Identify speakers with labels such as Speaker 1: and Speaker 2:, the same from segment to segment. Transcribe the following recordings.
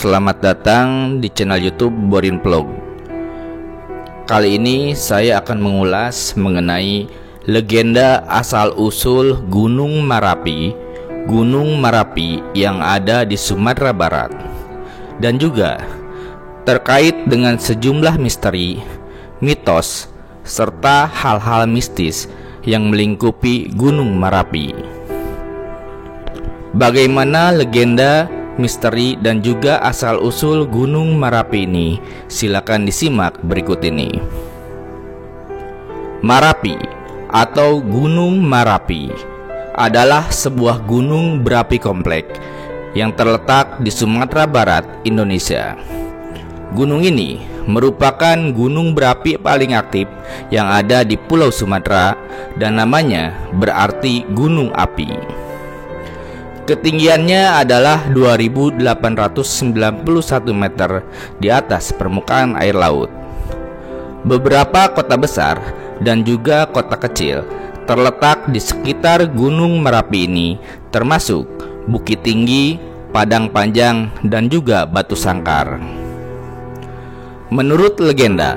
Speaker 1: selamat datang di channel YouTube Borin Vlog. Kali ini saya akan mengulas mengenai legenda asal-usul Gunung Merapi yang ada di Sumatera Barat, dan juga terkait dengan sejumlah misteri, mitos, serta hal-hal mistis yang melingkupi Gunung Merapi. Bagaimana legenda, misteri, dan juga asal-usul Gunung Merapi ini? Silakan disimak berikut ini. Merapi atau Gunung Merapi adalah sebuah gunung berapi kompleks yang terletak di Sumatera Barat, Indonesia. Gunung ini merupakan gunung berapi paling aktif yang ada di Pulau Sumatera, dan namanya berarti gunung api. Ketinggiannya adalah 2.891 meter di atas permukaan air laut. Beberapa kota besar dan juga kota kecil terletak di sekitar Gunung Merapi ini, termasuk Bukit Tinggi, Padang Panjang, dan juga Batu Sangkar. Menurut legenda,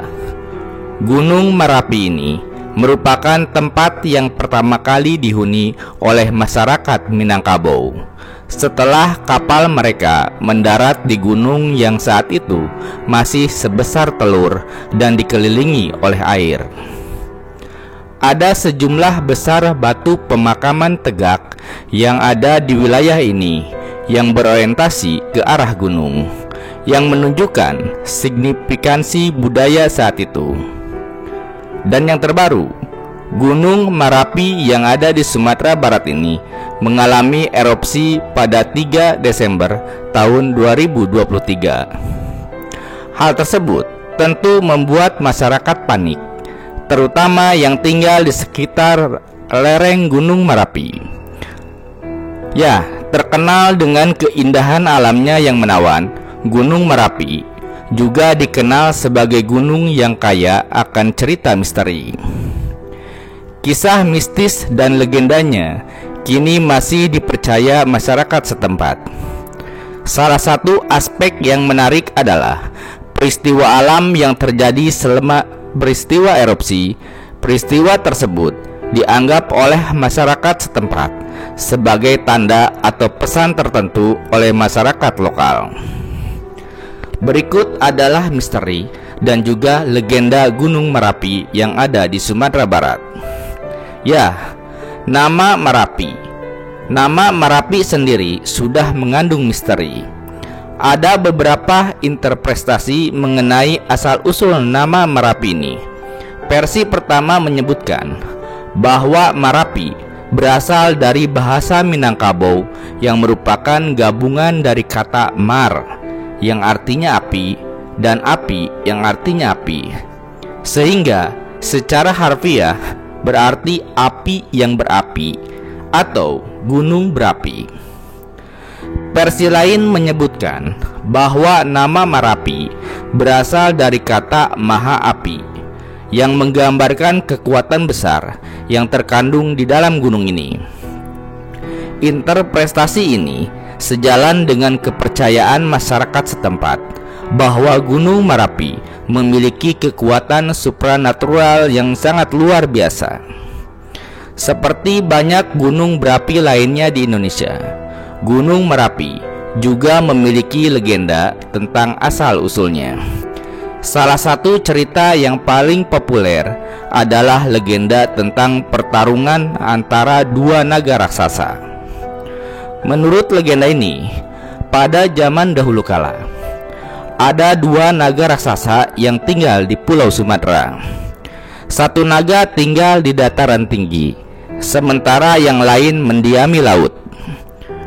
Speaker 1: Gunung Merapi ini merupakan tempat yang pertama kali dihuni oleh masyarakat Minangkabau setelah kapal mereka mendarat di gunung yang saat itu masih sebesar telur dan dikelilingi oleh air. Ada sejumlah besar batu pemakaman tegak yang ada di wilayah ini yang berorientasi ke arah gunung, yang menunjukkan signifikansi budaya saat itu. Dan yang terbaru, Gunung Merapi yang ada di Sumatera Barat ini mengalami erupsi pada 3 Desember tahun 2023. Hal tersebut tentu membuat masyarakat panik, terutama yang tinggal di sekitar lereng Gunung Merapi. Ya, terkenal dengan keindahan alamnya yang menawan, Gunung Merapi juga dikenal sebagai gunung yang kaya akan cerita misteri. Kisah mistis dan legendanya kini masih dipercaya masyarakat setempat. Salah satu aspek yang menarik adalah peristiwa alam yang terjadi selama peristiwa erupsi. Peristiwa tersebut dianggap oleh masyarakat setempat sebagai tanda atau pesan tertentu oleh masyarakat lokal. Berikut adalah misteri dan juga legenda Gunung Merapi yang ada di Sumatera Barat. Ya, nama Merapi. Nama Merapi sendiri sudah mengandung misteri. Ada beberapa interpretasi mengenai asal-usul nama Merapi ini. Versi pertama menyebutkan bahwa Merapi berasal dari bahasa Minangkabau yang merupakan gabungan dari kata mar yang artinya api dan api yang artinya api, sehingga secara harfiah berarti api yang berapi atau gunung berapi. Versi lain menyebutkan bahwa nama Merapi berasal dari kata maha api yang menggambarkan kekuatan besar yang terkandung di dalam gunung ini. Interpretasi ini sejalan dengan kepercayaan masyarakat setempat bahwa Gunung Merapi memiliki kekuatan supranatural yang sangat luar biasa. Seperti banyak gunung berapi lainnya di Indonesia, Gunung Merapi juga memiliki legenda tentang asal-usulnya. Salah satu cerita yang paling populer adalah legenda tentang pertarungan antara dua naga raksasa. Menurut legenda ini, pada zaman dahulu kala, ada dua naga raksasa yang tinggal di Pulau Sumatera. Satu naga tinggal di dataran tinggi, sementara yang lain mendiami laut.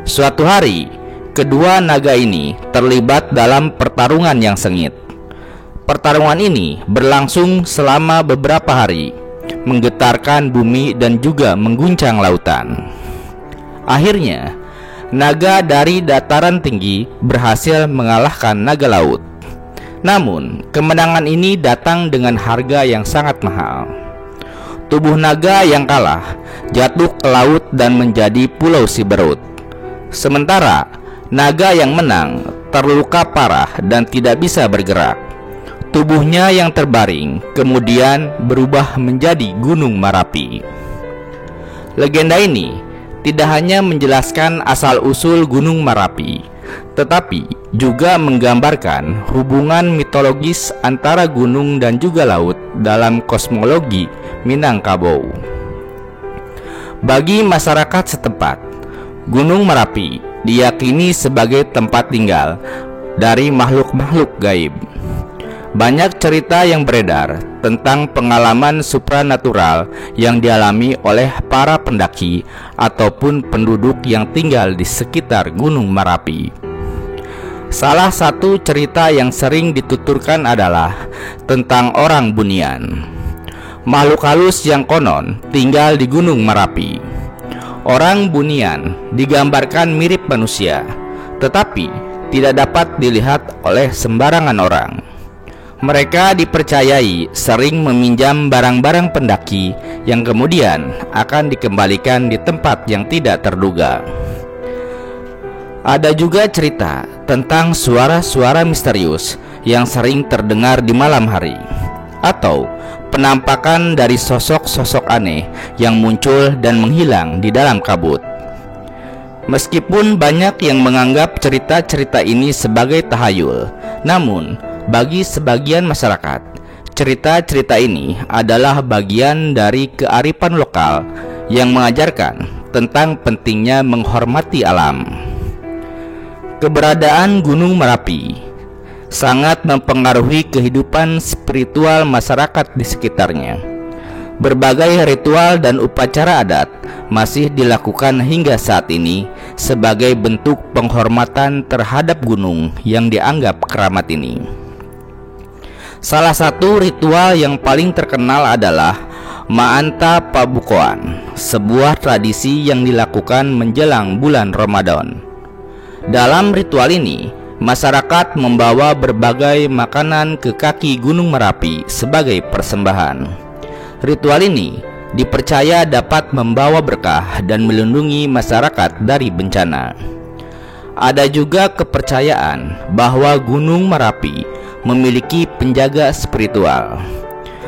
Speaker 1: Suatu hari, kedua naga ini terlibat dalam pertarungan yang sengit. Pertarungan ini berlangsung selama beberapa hari, menggetarkan bumi dan juga mengguncang lautan. Akhirnya, naga dari dataran tinggi berhasil mengalahkan naga laut. Namun, kemenangan ini datang dengan harga yang sangat mahal. Tubuh naga yang kalah jatuh ke laut dan menjadi Pulau Siberut. Sementara naga yang menang terluka parah dan tidak bisa bergerak. Tubuhnya yang terbaring kemudian berubah menjadi Gunung Merapi. Legenda ini tidak hanya menjelaskan asal-usul Gunung Merapi, tetapi juga menggambarkan hubungan mitologis antara gunung dan juga laut dalam kosmologi Minangkabau. Bagi masyarakat setempat, Gunung Merapi diyakini sebagai tempat tinggal dari makhluk-makhluk gaib. Banyak cerita yang beredar tentang pengalaman supranatural yang dialami oleh para pendaki ataupun penduduk yang tinggal di sekitar Gunung Merapi. Salah satu cerita yang sering dituturkan adalah tentang orang Bunian, makhluk halus yang konon tinggal di Gunung Merapi. Orang Bunian digambarkan mirip manusia, tetapi tidak dapat dilihat oleh sembarangan orang. Mereka dipercayai sering meminjam barang-barang pendaki yang kemudian akan dikembalikan di tempat yang tidak terduga. Ada juga cerita tentang suara-suara misterius yang sering terdengar di malam hari, atau penampakan dari sosok-sosok aneh yang muncul dan menghilang di dalam kabut. Meskipun banyak yang menganggap cerita-cerita ini sebagai tahayul, namun bagi sebagian masyarakat, cerita-cerita ini adalah bagian dari kearifan lokal yang mengajarkan tentang pentingnya menghormati alam. Keberadaan Gunung Merapi sangat mempengaruhi kehidupan spiritual masyarakat di sekitarnya. Berbagai ritual dan upacara adat masih dilakukan hingga saat ini sebagai bentuk penghormatan terhadap gunung yang dianggap keramat ini. Salah satu ritual yang paling terkenal adalah Maanta Pabukoan, sebuah tradisi yang dilakukan menjelang bulan Ramadan. Dalam ritual ini, masyarakat membawa berbagai makanan ke kaki Gunung Merapi sebagai persembahan. Ritual ini dipercaya dapat membawa berkah dan melindungi masyarakat dari bencana. Ada juga kepercayaan bahwa Gunung Merapi memiliki penjaga spiritual.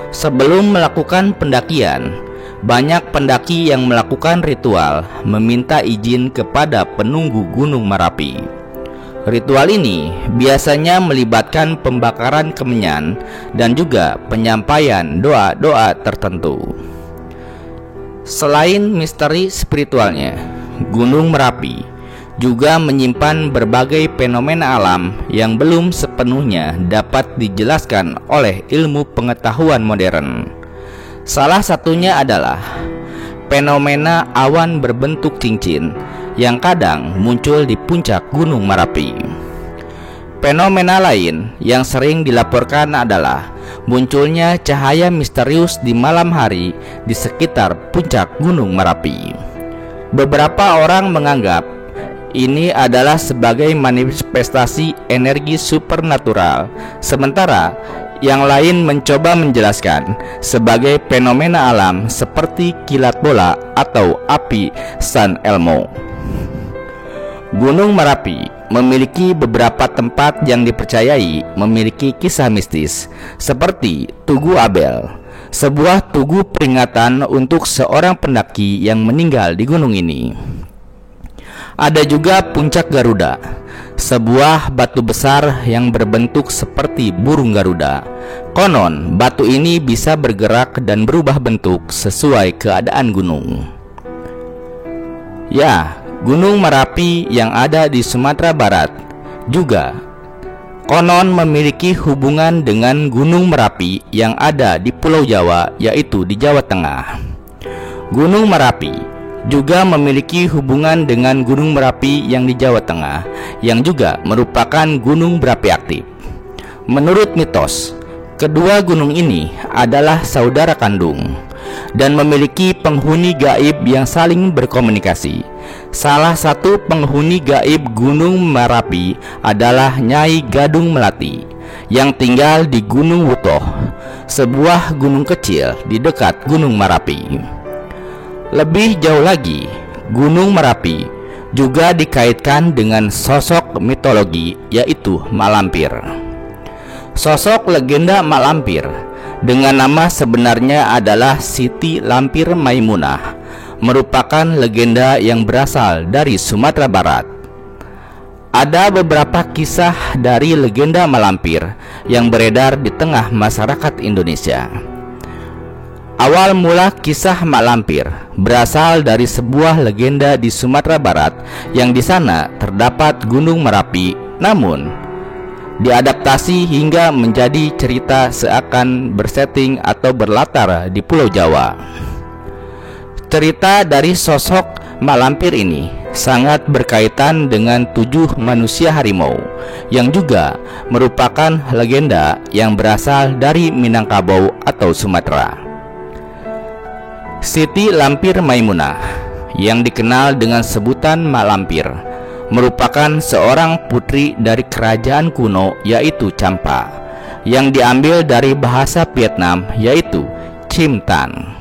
Speaker 1: Sebelum melakukan pendakian, banyak pendaki yang melakukan ritual meminta izin kepada penunggu Gunung Merapi. Ritual ini biasanya melibatkan pembakaran kemenyan dan juga penyampaian doa-doa tertentu. Selain misteri spiritualnya, Gunung Merapi juga menyimpan berbagai fenomena alam yang belum sepenuhnya dapat dijelaskan oleh ilmu pengetahuan modern. Salah satunya adalah fenomena awan berbentuk cincin yang kadang muncul di puncak Gunung Merapi. Fenomena lain yang sering dilaporkan adalah munculnya cahaya misterius di malam hari di sekitar puncak Gunung Merapi. Beberapa orang menganggap ini adalah sebagai manifestasi energi supernatural, sementara yang lain mencoba menjelaskan sebagai fenomena alam seperti kilat bola atau api San Elmo. Gunung Merapi memiliki beberapa tempat yang dipercayai memiliki kisah mistis, seperti Tugu Abel, sebuah tugu peringatan untuk seorang pendaki yang meninggal di gunung ini. Ada juga Puncak Garuda, sebuah batu besar yang berbentuk seperti burung Garuda. Konon, batu ini bisa bergerak dan berubah bentuk sesuai keadaan gunung. Ya, Gunung Merapi yang ada di Sumatera Barat juga konon memiliki hubungan dengan Gunung Merapi yang ada di Pulau Jawa, yaitu di Jawa Tengah. Gunung Merapi juga memiliki hubungan dengan Gunung Merapi yang di Jawa Tengah, yang juga merupakan gunung berapi aktif. Menurut mitos, kedua gunung ini adalah saudara kandung dan memiliki penghuni gaib yang saling berkomunikasi. Salah satu penghuni gaib Gunung Merapi adalah Nyai Gadung Melati yang tinggal di Gunung Wutoh, sebuah gunung kecil di dekat Gunung Merapi. Lebih jauh lagi, Gunung Merapi juga dikaitkan dengan sosok mitologi, yaitu Mak Lampir. Sosok legenda Mak Lampir dengan nama sebenarnya adalah Siti Lampir Maimunah, merupakan legenda yang berasal dari Sumatera Barat. Ada beberapa kisah dari legenda Mak Lampir yang beredar di tengah masyarakat Indonesia. Awal mula kisah Mak Lampir berasal dari sebuah legenda di Sumatera Barat yang di sana terdapat Gunung Merapi, namun diadaptasi hingga menjadi cerita seakan bersetting atau berlatar di Pulau Jawa. Cerita dari sosok Mak Lampir ini sangat berkaitan dengan 7 manusia harimau yang juga merupakan legenda yang berasal dari Minangkabau atau Sumatera. Siti Lampir Maimunah yang dikenal dengan sebutan Mak Lampir merupakan seorang putri dari kerajaan kuno yaitu Champa, yang diambil dari bahasa Vietnam yaitu Chim Tan,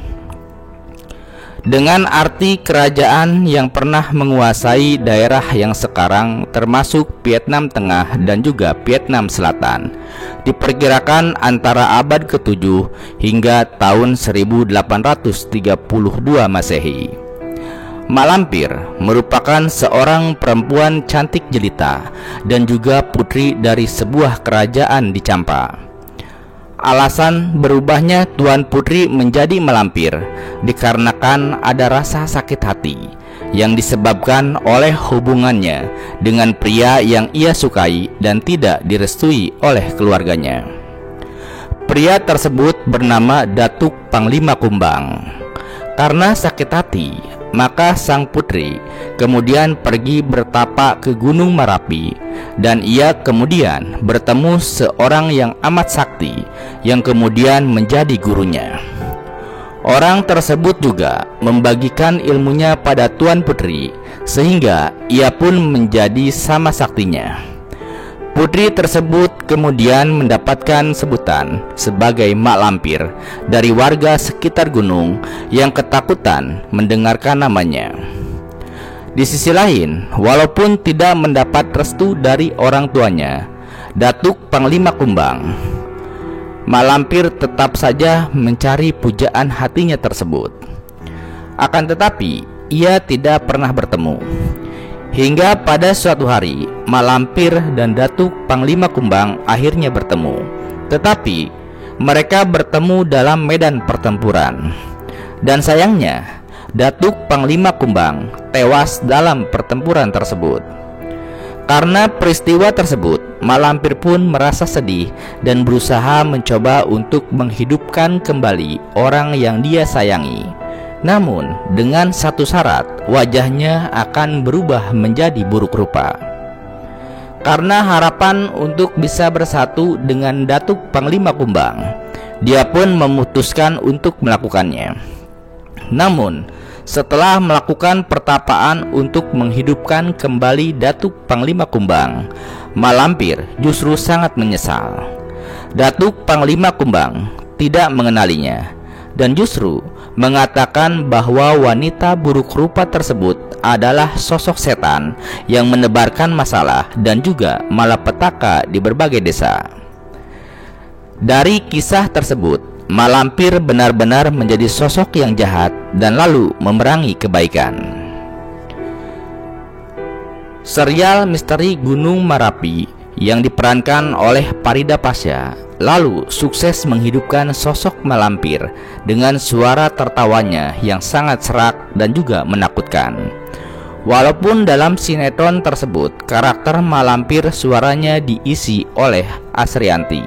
Speaker 1: dengan arti kerajaan yang pernah menguasai daerah yang sekarang termasuk Vietnam Tengah dan juga Vietnam Selatan, diperkirakan antara abad ke-7 hingga tahun 1832 Masehi. Mak Lampir merupakan seorang perempuan cantik jelita dan juga putri dari sebuah kerajaan di Champa. Alasan berubahnya Tuan Putri menjadi Mak Lampir dikarenakan ada rasa sakit hati yang disebabkan oleh hubungannya dengan pria yang ia sukai dan tidak direstui oleh keluarganya. Pria tersebut bernama Datuk Panglima Kumbang. Karena sakit hati, maka sang putri kemudian pergi bertapa ke Gunung Merapi, dan ia kemudian bertemu seorang yang amat sakti yang kemudian menjadi gurunya. Orang tersebut juga membagikan ilmunya pada Tuan Putri sehingga ia pun menjadi sama saktinya. Putri tersebut kemudian mendapatkan sebutan sebagai Mak Lampir dari warga sekitar gunung yang ketakutan mendengarkan namanya. Di sisi lain, walaupun tidak mendapat restu dari orang tuanya, Datuk Panglima Kumbang, Mak Lampir tetap saja mencari pujaan hatinya tersebut. Akan tetapi, ia tidak pernah bertemu. Hingga pada suatu hari, Mak Lampir dan Datuk Panglima Kumbang akhirnya bertemu. Tetapi mereka bertemu dalam medan pertempuran. Dan sayangnya, Datuk Panglima Kumbang tewas dalam pertempuran tersebut. Karena peristiwa tersebut, Mak Lampir pun merasa sedih dan berusaha mencoba untuk menghidupkan kembali orang yang dia sayangi. Namun dengan satu syarat, wajahnya akan berubah menjadi buruk rupa. Karena harapan untuk bisa bersatu dengan Datuk Panglima Kumbang, dia pun memutuskan untuk melakukannya. Namun setelah melakukan pertapaan untuk menghidupkan kembali Datuk Panglima Kumbang, Mak Lampir justru sangat menyesal. Datuk Panglima Kumbang tidak mengenalinya dan justru mengatakan bahwa wanita buruk rupa tersebut adalah sosok setan yang menebarkan masalah dan juga malapetaka di berbagai desa. Dari kisah tersebut, Mak Lampir benar-benar menjadi sosok yang jahat dan lalu memerangi kebaikan. Serial misteri Gunung Merapi yang diperankan oleh Farida Pasha lalu sukses menghidupkan sosok Mak Lampir dengan suara tertawanya yang sangat serak dan juga menakutkan. Walaupun dalam sinetron tersebut karakter Mak Lampir suaranya diisi oleh Asrianti,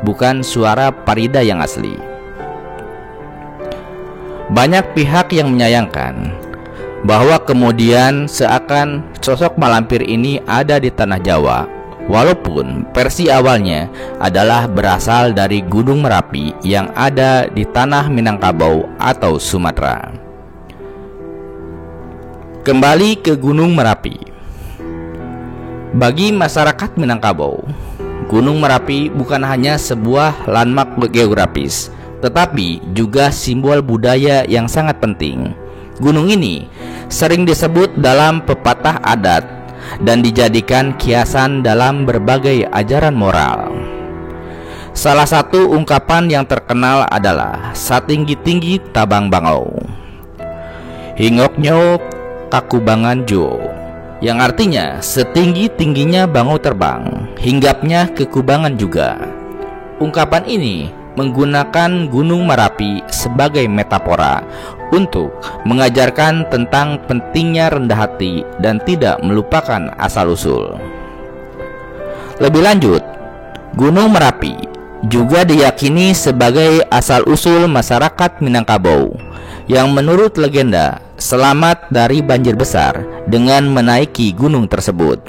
Speaker 1: bukan suara Farida yang asli. Banyak pihak yang menyayangkan bahwa kemudian seakan sosok Mak Lampir ini ada di tanah Jawa, walaupun versi awalnya adalah berasal dari Gunung Merapi yang ada di tanah Minangkabau atau Sumatera. Kembali ke Gunung Merapi. Bagi masyarakat Minangkabau, Gunung Merapi bukan hanya sebuah landmark geografis, tetapi juga simbol budaya yang sangat penting, Gunung ini sering disebut dalam pepatah adat dan dijadikan kiasan dalam berbagai ajaran moral. Salah satu ungkapan yang terkenal adalah satinggi-tinggi tabang bangau, hingoknyo kakubangan jo, yang artinya setinggi-tingginya bangau terbang, hinggapnya ke kubangan juga. Ungkapan ini menggunakan Gunung Merapi sebagai metafora untuk mengajarkan tentang pentingnya rendah hati dan tidak melupakan asal-usul. Lebih lanjut, Gunung Merapi juga diyakini sebagai asal-usul masyarakat Minangkabau yang menurut legenda selamat dari banjir besar dengan menaiki gunung tersebut.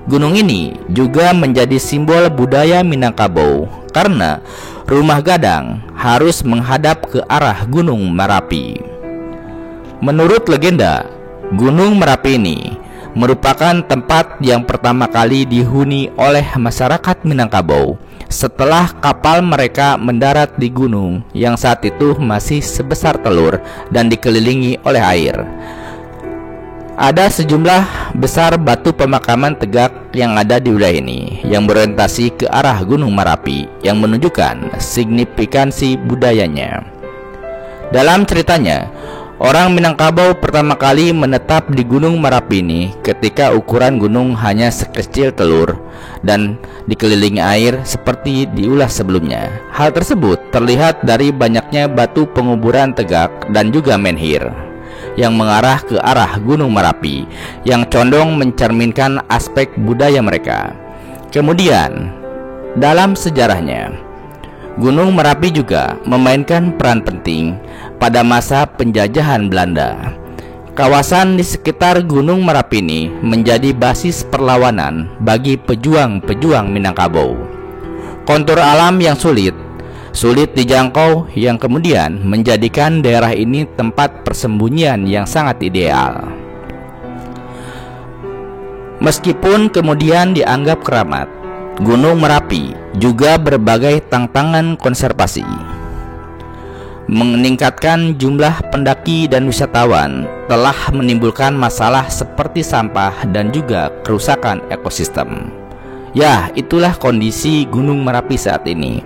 Speaker 1: Gunung ini juga menjadi simbol budaya Minangkabau karena rumah gadang harus menghadap ke arah Gunung Merapi. Menurut legenda, Gunung Merapi ini merupakan tempat yang pertama kali dihuni oleh masyarakat Minangkabau setelah kapal mereka mendarat di gunung yang saat itu masih sebesar telur dan dikelilingi oleh air. Ada sejumlah besar batu pemakaman tegak yang ada di wilayah ini yang berorientasi ke arah Gunung Merapi yang menunjukkan signifikansi budayanya. Dalam ceritanya, orang Minangkabau pertama kali menetap di Gunung Merapi ini ketika ukuran gunung hanya sekecil telur dan dikelilingi air seperti diulas sebelumnya. Hal tersebut terlihat dari banyaknya batu penguburan tegak dan juga menhir yang mengarah ke arah Gunung Merapi yang condong mencerminkan aspek budaya mereka. Kemudian, dalam sejarahnya, Gunung Merapi juga memainkan peran penting pada masa penjajahan Belanda. Kawasan di sekitar Gunung Merapi ini menjadi basis perlawanan bagi pejuang-pejuang Minangkabau. Kontur alam yang sulit dijangkau yang kemudian menjadikan daerah ini tempat persembunyian yang sangat ideal. Meskipun kemudian dianggap keramat, Gunung Merapi juga berbagai tantangan konservasi. Meningkatkan jumlah pendaki dan wisatawan telah menimbulkan masalah seperti sampah dan juga kerusakan ekosistem. Ya, itulah kondisi Gunung Merapi saat ini.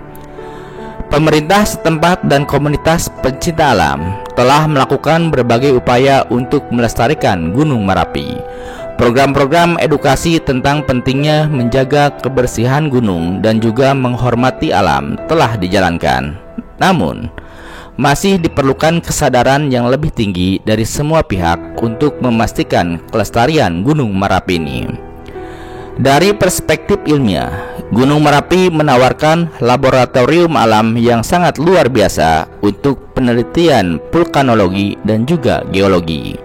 Speaker 1: Pemerintah setempat dan komunitas pencinta alam telah melakukan berbagai upaya untuk melestarikan Gunung Merapi. Program-program edukasi tentang pentingnya menjaga kebersihan gunung dan juga menghormati alam telah dijalankan. Namun, masih diperlukan kesadaran yang lebih tinggi dari semua pihak untuk memastikan kelestarian Gunung Merapi ini. Dari perspektif ilmiah, Gunung Merapi menawarkan laboratorium alam yang sangat luar biasa untuk penelitian vulkanologi dan juga geologi.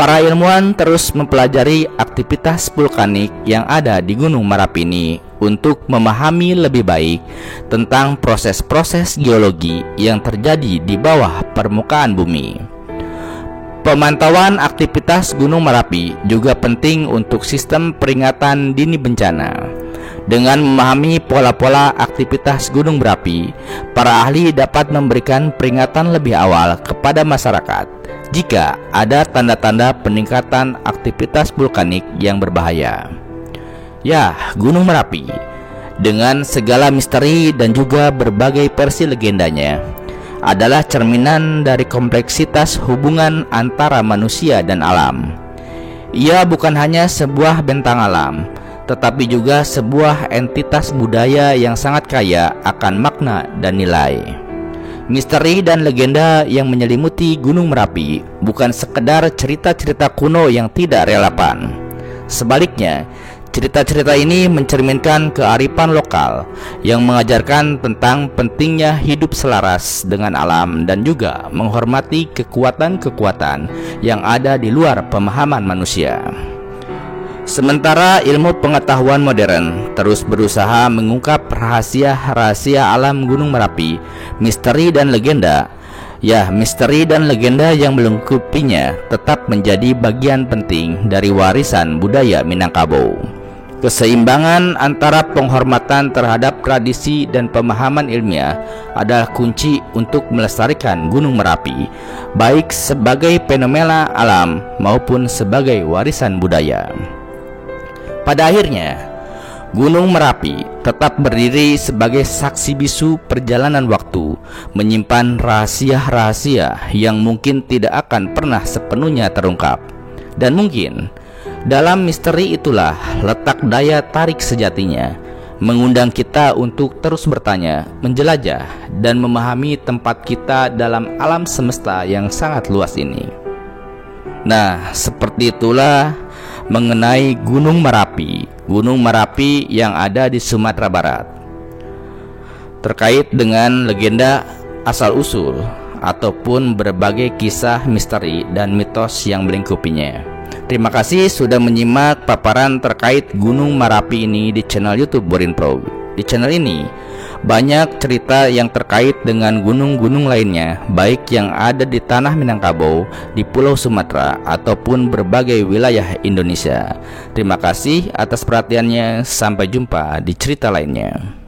Speaker 1: Para ilmuwan terus mempelajari aktivitas vulkanik yang ada di Gunung Merapi ini untuk memahami lebih baik tentang proses-proses geologi yang terjadi di bawah permukaan bumi. Pemantauan aktivitas Gunung Merapi juga penting untuk sistem peringatan dini bencana. Dengan memahami pola-pola aktivitas gunung berapi, para ahli dapat memberikan peringatan lebih awal kepada masyarakat jika ada tanda-tanda peningkatan aktivitas vulkanik yang berbahaya. Ya, Gunung Merapi dengan segala misteri dan juga berbagai versi legendanya adalah cerminan dari kompleksitas hubungan antara manusia dan alam. Ia bukan hanya sebuah bentang alam, tetapi juga sebuah entitas budaya yang sangat kaya akan makna dan nilai. Misteri dan legenda yang menyelimuti Gunung Merapi bukan sekedar cerita-cerita kuno yang tidak relevan. Sebaliknya, cerita-cerita ini mencerminkan kearifan lokal yang mengajarkan tentang pentingnya hidup selaras dengan alam dan juga menghormati kekuatan-kekuatan yang ada di luar pemahaman manusia. Sementara ilmu pengetahuan modern terus berusaha mengungkap rahasia-rahasia alam Gunung Merapi, misteri dan legenda yang melengkapinya tetap menjadi bagian penting dari warisan budaya Minangkabau. Keseimbangan antara penghormatan terhadap tradisi dan pemahaman ilmiah adalah kunci untuk melestarikan Gunung Merapi, baik sebagai fenomena alam maupun sebagai warisan budaya. Pada akhirnya, Gunung Merapi tetap berdiri sebagai saksi bisu perjalanan waktu, menyimpan rahasia-rahasia yang mungkin tidak akan pernah sepenuhnya terungkap. Dan mungkin dalam misteri itulah letak daya tarik sejatinya, mengundang kita untuk terus bertanya, menjelajah, dan memahami tempat kita dalam alam semesta yang sangat luas ini. Nah, seperti itulah mengenai Gunung Merapi yang ada di Sumatera Barat, terkait dengan legenda asal-usul ataupun berbagai kisah misteri dan mitos yang melingkupinya. Terima kasih sudah menyimak paparan terkait Gunung Merapi ini di channel YouTube Borin Pro. Di channel ini banyak cerita yang terkait dengan gunung-gunung lainnya, baik yang ada di tanah Minangkabau, di Pulau Sumatera, ataupun berbagai wilayah Indonesia. Terima kasih atas perhatiannya. Sampai jumpa di cerita lainnya.